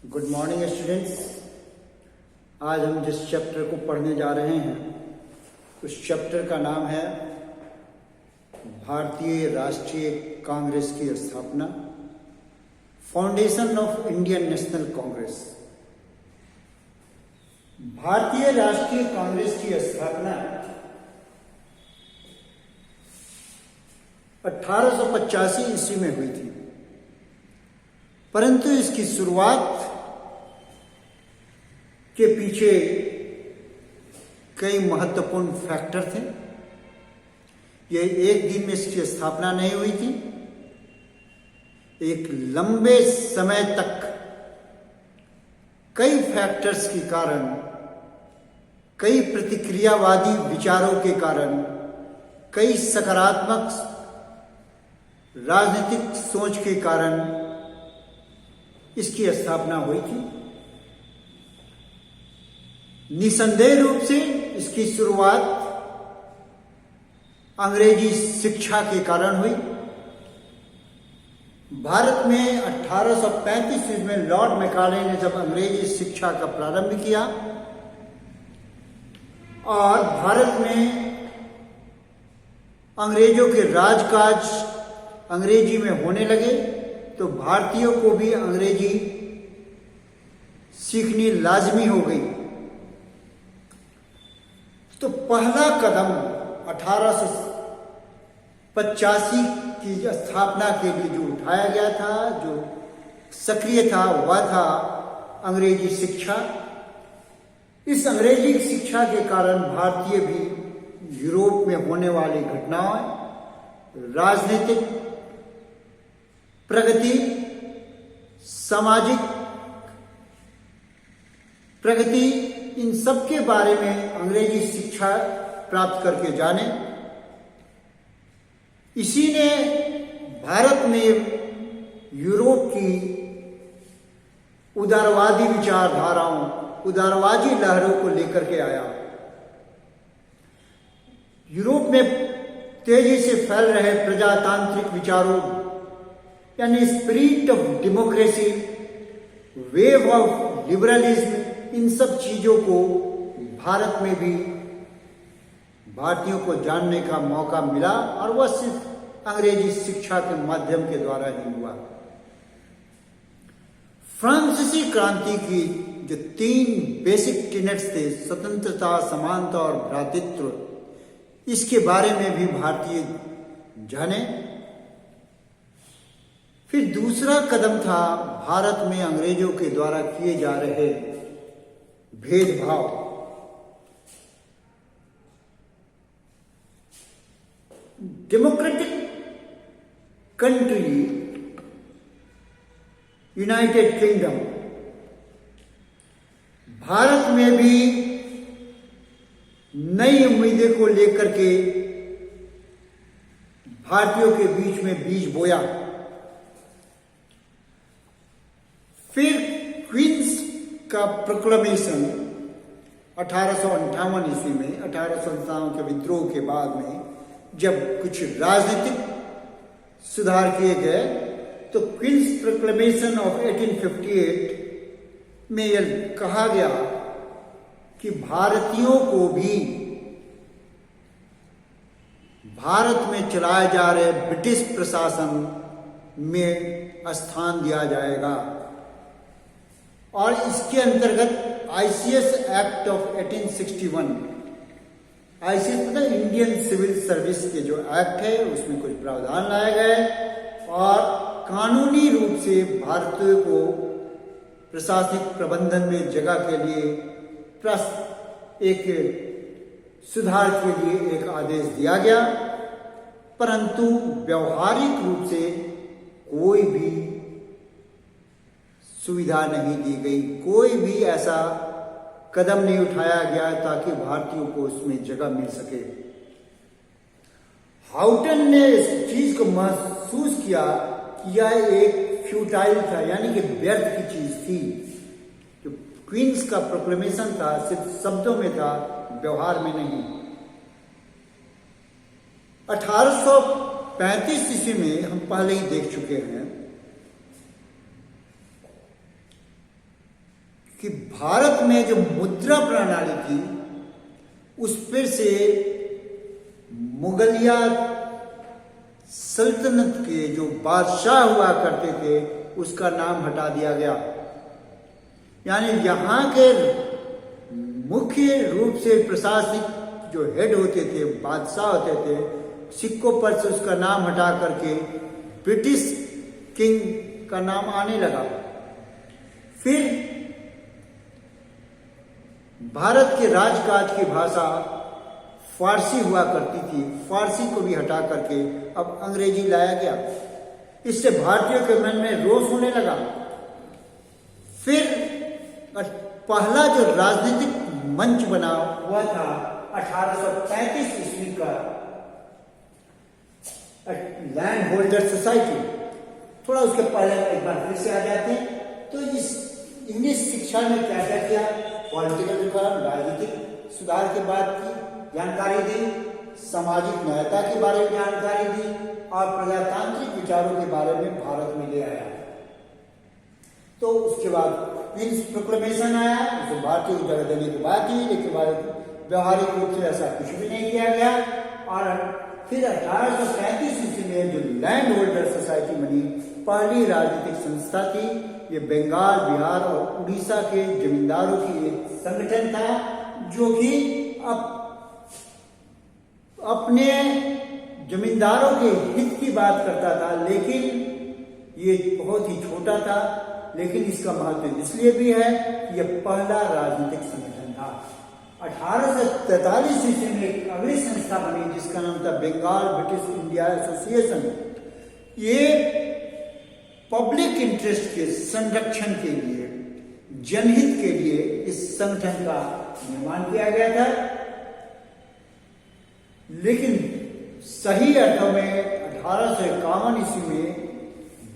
Good morning students. आज हम जिस चैप्टर को पढ़ने जा रहे हैं उस चैप्टर का नाम है भारतीय राष्ट्रीय कांग्रेस की स्थापना, foundation of Indian national Congress. भारतीय राष्ट्रीय कांग्रेस की स्थापना 1885 ईस्वी में हुई थी, परंतु इसकी शुरुआत के पीछे कई महत्वपूर्ण फैक्टर थे। यह एक दिन में इसकी स्थापना नहीं हुई थी। एक लंबे समय तक कई फैक्टर्स के कारण, कई प्रतिक्रियावादी विचारों के कारण, कई सकारात्मक राजनीतिक सोच के कारण इसकी स्थापना हुई थी। निसंदेह रूप से इसकी शुरुआत अंग्रेजी शिक्षा के कारण हुई। भारत में 1835 में लॉर्ड मैकाले ने जब अंग्रेजी शिक्षा का प्रारंभ किया और भारत में अंग्रेजों के राजकाज अंग्रेजी में होने लगे, तो भारतीयों को भी अंग्रेजी सीखनी लाजमी हो गई। तो पहला कदम 1885 की स्थापना के लिए जो उठाया गया था, जो सक्रिय था, वह था अंग्रेजी शिक्षा। इस अंग्रेजी शिक्षा के कारण भारतीय भी यूरोप में होने वाली घटनाओं, राजनीतिक प्रगति, सामाजिक प्रगति, इन सब के बारे में अंग्रेजी शिक्षा प्राप्त करके जाने। इसी ने भारत में यूरोप की उदारवादी विचारधाराओं, उदारवादी लहरों को लेकर के आया। यूरोप में तेजी से फैल रहे प्रजातांत्रिक विचारों यानी spirit of democracy, wave of liberalism, इन सब चीजों को भारत में भी भारतीयों को जानने का मौका मिला और वह सिर्फ अंग्रेजी शिक्षा के माध्यम के द्वारा ही हुआ। फ्रांसीसी क्रांति की जो 3 बेसिक टेनेट्स थे, स्वतंत्रता, समानता और भ्रातृत्व, इसके बारे में भी भारतीय जाने। फिर दूसरा कदम था भारत में अंग्रेजों के द्वारा किए जा रहे भेदभाव। Democratic country United kingdom, Bharat में भी नई उम्मीदें को लेकर के भारतीयों के बीच में बीज बोया। फिर क्वींस का प्रोक्लेमेशन 1858 ईस्वी में, 1857 के विद्रोह के बाद में जब कुछ राजनीतिक सुधार किए गए, तो क्वींस प्रोक्लेमेशन ऑफ 1858 में यह कहा गया कि भारतीयों को भी भारत में चलाए जा रहे ब्रिटिश प्रशासन में स्थान दिया जाएगा। और इसके अंतर्गत आईसीएस एक्ट ऑफ 1861, आईसीएस मतलब इंडियन सिविल सर्विस के जो एक्ट है, उसमें कुछ प्रावधान लाए गए और कानूनी रूप से भारतीयों को प्रशासनिक प्रबंधन में जगह के लिए एक सुधार के लिए एक आदेश दिया गया, परंतु व्यवहारिक रूप से कोई भी सुविधा नहीं दी गई, कोई भी ऐसा कदम नहीं उठाया गया ताकि भारतीयों को उसमें जगह मिल सके। हाउटन ने इस चीज को महसूस किया कि यह एक फ्यूटाइल था, यानी कि व्यर्थ की चीज थी। जो क्वींस का प्रोक्लेमेशन था सिर्फ शब्दों में था, व्यवहार में नहीं। 1835 ईस्वी में हम पहले ही देख चुके हैं कि भारत में जो मुद्रा प्रणाली थी उस पर से मुगलिया सल्तनत के जो बादशाह हुआ करते थे उसका नाम हटा दिया गया। यानी यहाँ के मुख्य रूप से प्रशासनिक जो हेड होते थे, बादशाह होते थे, सिक्कों पर से उसका नाम हटा करके ब्रिटिश किंग का नाम आने लगा। फिर भारत के राजकाज की भाषा फारसी हुआ करती थी, फारसी को भी हटा करके अब अंग्रेजी लाया गया। इससे भारतीयों के मन में रोष होने लगा। फिर पहला जो राजनीतिक मंच बना हुआ था 1835 ईस्वी का लैंड होल्डर सोसाइटी। थोड़ा उसके पहले एक बार फिर से आ जाते हैं तो इस इंग्लिश शिक्षा में क्या क्या किया, पॉलिटिकल रिफॉर्म, राजनीतिक सुधार की बात की, जानकारी दी, सामाजिक न्यायता के बारे में जानकारी दी और प्रजातांत्रिक विचारों के बारे में भारत में ले आया। तो उसके बाद क्वींस प्रोक्लेमेशन आया, उसे भारतीय को जगह देने की बात की, लेकिन व्यवहारिक रूप से ऐसा कुछ भी नहीं किया गया। और फिर 1835 ईस्वी में जो लैंड होल्डर सोसाइटी बनी, पहली राजनीतिक संस्था थी। ये बंगाल, बिहार और उड़ीसा के जमींदारों की एक संगठन था जो कि अपने जमींदारों के हित की बात करता था, लेकिन ये बहुत ही छोटा था। लेकिन इसका महत्व इसलिए भी है कि यह पहला राजनीतिक संगठन था। 1843 ईस्वी में एक अगली संस्था बनी जिसका नाम था बंगाल ब्रिटिश इंडिया एसोसिएशन। ये पब्लिक इंटरेस्ट के संरक्षण के लिए, जनहित के लिए इस संगठन का निर्माण किया गया था। लेकिन सही अर्थों में 1851 ईस्वी में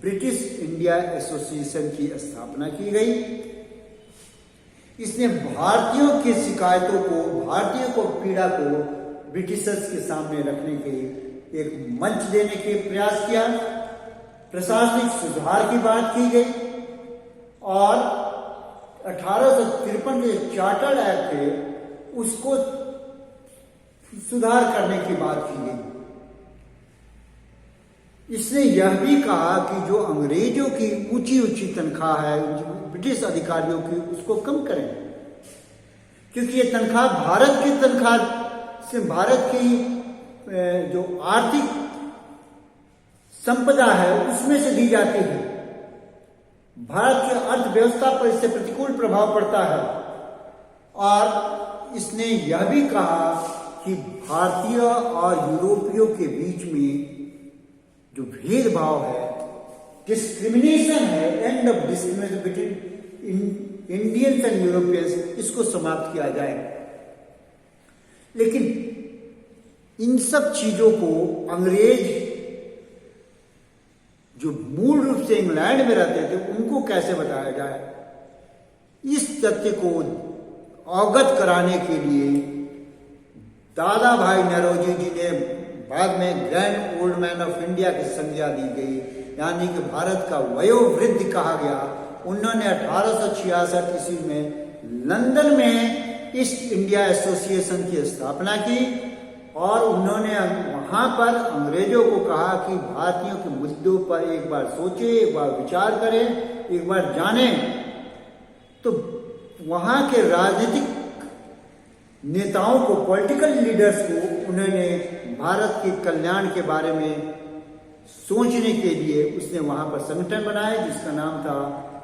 ब्रिटिश इंडिया एसोसिएशन की स्थापना की गई। इसने भारतीयों की शिकायतों को, भारतीयों को पीड़ा को ब्रिटिशर्स के सामने रखने के एक मंच देने के प्रयास किया। प्रशासनिक सुधार की बात की गई और 1853 के चार्टर एक्ट थे उसको सुधार करने की बात की गई। इसने यह भी कहा कि जो अंग्रेजों की ऊंची ऊंची तनख्वाह है ब्रिटिश अधिकारियों की, उसको कम करें, क्योंकि ये तनख्वाह भारत की तनख्वाह से, भारत की जो आर्थिक संपदा है उसमें से दी जाती है। भारत की अर्थव्यवस्था पर इससे प्रतिकूल प्रभाव पड़ता है। और इसने यह भी कहा कि भारतीय और यूरोपियों के बीच में जो भेदभाव है, डिस्क्रिमिनेशन है, end of discrimination between Indians and Europeans, इसको समाप्त किया जाए। लेकिन इन सब चीजों को अंग्रेज जो मूल रूप से इंग्लैंड में रहते थे उनको कैसे बताया जाए, इस तथ्य को अवगत कराने के लिए दादा भाई नौरोजी जी ने बाद में grand old man of India की संज्ञा दी गई, यानी कि भारत का वयोवृद्ध कहा गया। उन्होंने 1866 ईस्वी में लंदन में ईस्ट इंडिया एसोसिएशन की स्थापना की और उन्होंने वहां पर अंग्रेजों को कहा कि भारतीयों के मुद्दों पर एक बार सोचें, एक बार विचार करें, एक बार जानें। तो वहां के राजनीतिक नेताओं को, पॉलिटिकल लीडर्स को उन्होंने भारत के कल्याण के बारे में सोचने के लिए उसने वहां पर संगठन बनाया जिसका नाम था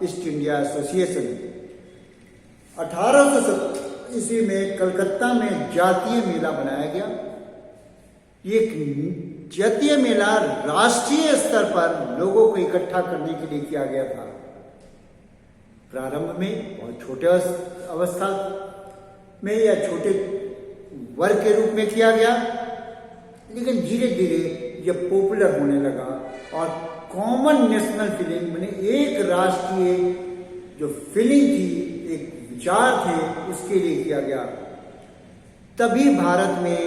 ईस्ट इंडिया एसोसिएशन। 1870 ईस्वी में कलकत्ता में जातीय मेला बनाया गया। ये जातीय मेला राष्ट्रीय स्तर पर लोगों को इकट्ठा करने के लिए किया गया था। प्रारंभ में बहुत छोटे अवस्था में या छोटे वर्ग के रूप में किया गया, लेकिन धीरे धीरे यह पॉपुलर होने लगा और कॉमन नेशनल फीलिंग, माने एक राष्ट्रीय जो फीलिंग थी, एक विचार थे, उसके लिए किया गया। तभी भारत में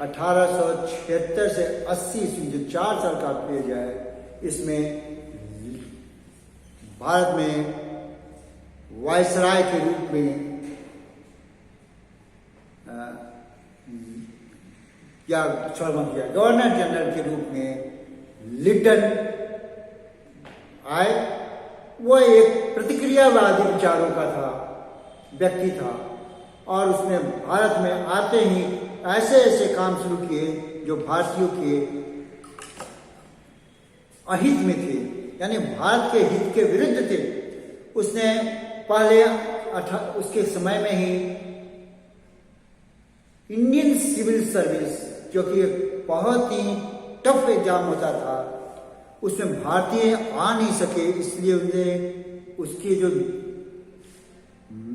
1876 से 80 ईस्वी, जो 4 साल का पीरियड है, इसमें भारत में वायसराय के रूप में या गवर्नर जनरल के रूप में लिटन आए। वह एक प्रतिक्रियावादी विचारों का व्यक्ति था और उसने भारत में आते ही ऐसे ऐसे काम शुरू किए जो भारतीयों के अहित में थे, यानी भारत के हित के विरुद्ध थे। उसने पहले उसके समय में ही इंडियन सिविल सर्विस, जो कि एक बहुत ही टफ एग्जाम होता था, उसमें भारतीय आ नहीं सके, इसलिए उसने उसकी जो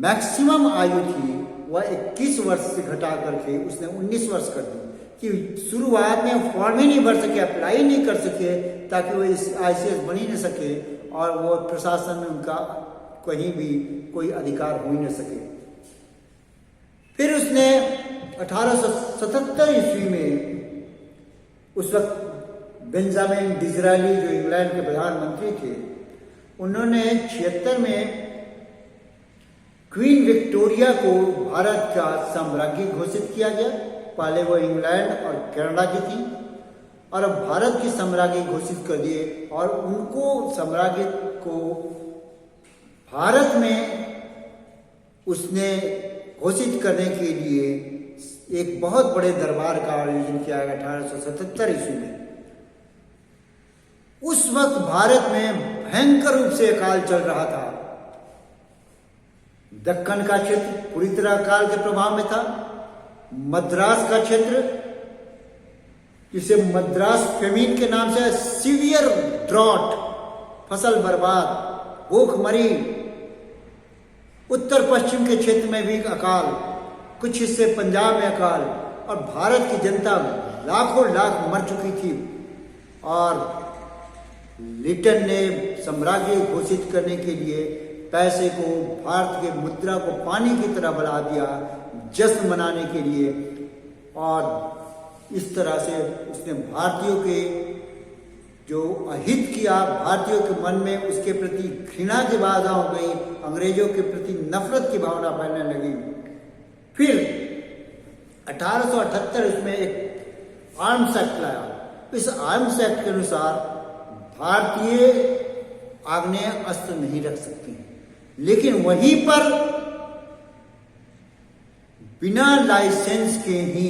मैक्सिमम आयु थी वह 21 वर्ष से घटा करके उसने 19 वर्ष कर दी कि शुरुआत में फॉर्म ही नहीं भर सके, अप्लाई नहीं कर सके, ताकि वो इस ICS बन ही नहीं सके और वो प्रशासन में उनका कहीं भी कोई अधिकार हो ही नहीं सके। फिर उसने 1877 ईस्वी में, उस वक्त बेंजामिन डिज़रायली जो इंग्लैंड के प्रधानमंत्री थे, उन्होंने 76 में क्वीन विक्टोरिया को भारत का साम्राज्य घोषित किया गया। पहले वो इंग्लैंड और कनाडा की थी और अब भारत की साम्राज्य घोषित कर दिए और उनको साम्राज्य को भारत में उसने घोषित करने के लिए एक बहुत बड़े दरबार का आयोजन किया गया 1877 ईस्वी में। उस वक्त भारत में भयंकर रूप से अकाल चल रहा था। दक्कन का क्षेत्र पूरी तरह अकाल के प्रभाव में था। मद्रास का क्षेत्र, जिसे मद्रास फेमिन के नाम से, सीवियर ड्रॉट, फसल बर्बाद, भूखमरी। उत्तर पश्चिम के क्षेत्र में भी अकाल, कुछ हिस्से पंजाब में अकाल, और भारत की जनता लाखों लाख मर चुकी थी। और लिटन ने साम्राज्य घोषित करने के लिए पैसे को, भारत के मुद्रा को पानी की तरह बढ़ा दिया जश्न मनाने के लिए, और इस तरह से उसने भारतीयों के जो अहित किया, भारतीयों के मन में उसके प्रति घृणा की भावना हो गई, अंग्रेजों के प्रति नफरत की भावना फैलने लगी। फिर 1878 उसमें एक आर्म्स एक्ट लाया। इस आर्म्स एक्ट के अनुसार भारतीय आग्नेय अस्त्र नहीं रख सकते, लेकिन वहीं पर बिना लाइसेंस के ही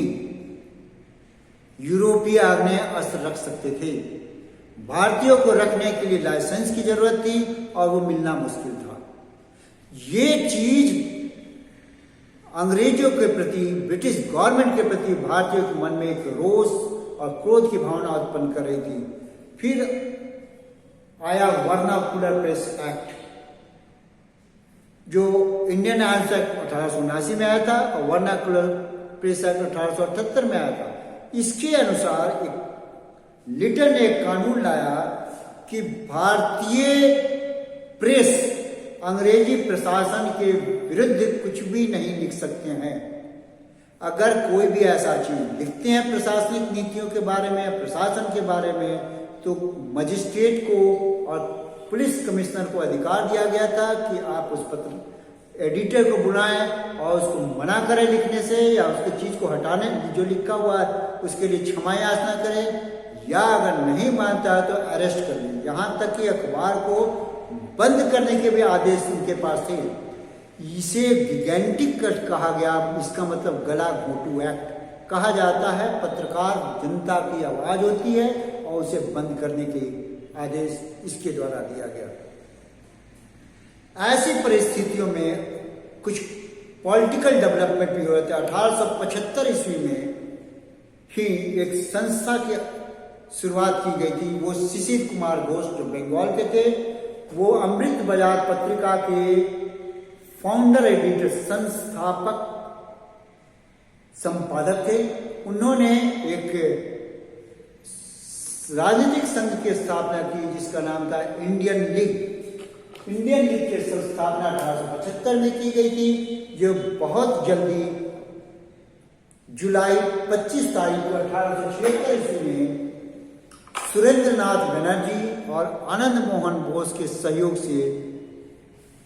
यूरोपीय आग्नेय अस्त्र रख सकते थे। भारतीयों को रखने के लिए लाइसेंस की जरूरत थी और वो मिलना मुश्किल था। ये चीज अंग्रेजों के प्रति, ब्रिटिश गवर्नमेंट के प्रति भारतीयों के मन में एक रोष और क्रोध की भावना उत्पन्न कर रही थी। फिर आया वर्नाकुलर प्रेस एक्ट, जो इंडियन आर्म्स एक्ट 1879 में आया था और वर्नाकुलर प्रेस एक्ट 1878 में आया था। इसके अनुसार एक लिटन ने एक कानून लाया कि भारतीय प्रेस अंग्रेजी प्रशासन के विरुद्ध कुछ भी नहीं लिख सकते हैं। अगर कोई भी ऐसा चीज लिखते हैं प्रशासनिक नीतियों के बारे में, प्रशासन के बारे में, तो मजिस्ट्रेट को और पुलिस कमिश्नर को अधिकार दिया गया था कि आप उस पत्र एडिटर को बुलाएं और उसको मना करें लिखने से, या उसकी चीज को हटाने, जो लिखा हुआ है उसके लिए क्षमा याचना करें, या अगर नहीं मानता है तो अरेस्ट कर लें। यहाँ तक कि अखबार को बंद करने के भी आदेश उनके पास थे। इसे गिगेंटिक कट कहा गया। इसका मतलब गला घोटू एक्ट कहा जाता है। पत्रकार जनता की आवाज होती है और उसे बंद करने के आदेश इसके द्वारा दिया गया। ऐसी परिस्थितियों में कुछ पॉलिटिकल डेवलपमेंट भी हो रहे थे। 1875 ईस्वी में ही एक संस्था की शुरुआत की गई थी। वो शिशिर कुमार घोष, जो बंगाल के थे, वो अमृत बाजार पत्रिका के फाउंडर एडिटर, संस्थापक संपादक थे। उन्होंने एक राजनीतिक संघ की स्थापना की जिसका नाम था इंडियन लीग। इंडियन लीग की स्थापना 1875 में की गई थी, जो बहुत जल्दी जुलाई 25 तारीख को 1876 ईस्वी में सुरेंद्र नाथ बनर्जी और आनंद मोहन बोस के सहयोग से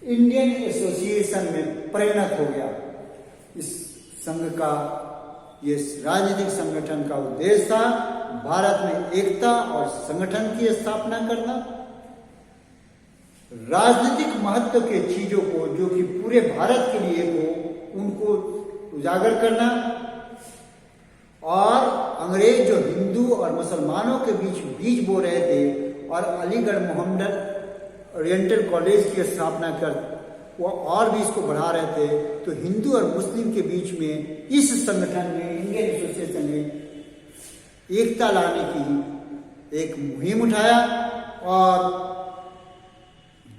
इंडियन एसोसिएशन में परिणत हो गया। इस संघ का, ये राजनीतिक संगठन का उद्देश्य था भारत में एकता और संगठन की स्थापना करना, राजनीतिक महत्व के चीजों को जो कि पूरे भारत के लिए हो उनको उजागर करना, और अंग्रेज जो हिंदू और मुसलमानों के बीच बो रहे थे और अलीगढ़ मोहम्मदन ओरिएंटल कॉलेज की स्थापना कर वो और भी इसको बढ़ा रहे थे, तो हिंदू और मुस्लिम के बीच में इस संगठन में, इंडियन एसोसिएशन ने एकता लाने की एक मुहिम उठाया और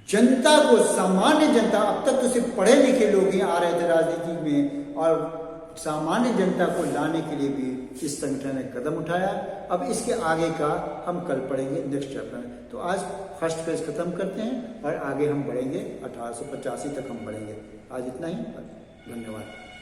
जनता को, सामान्य जनता, अब तक तो सिर्फ पढ़े लिखे लोग ही आ रहे थे राजनीति में, और सामान्य जनता को लाने के लिए भी इस संगठन ने कदम उठाया। अब इसके आगे का हम कल पढ़ेंगे नेक्स्ट चैप्टर में। तो आज फर्स्ट फेज खत्म करते हैं और आगे हम बढ़ेंगे, 1885 तक हम बढ़ेंगे। आज इतना ही, धन्यवाद।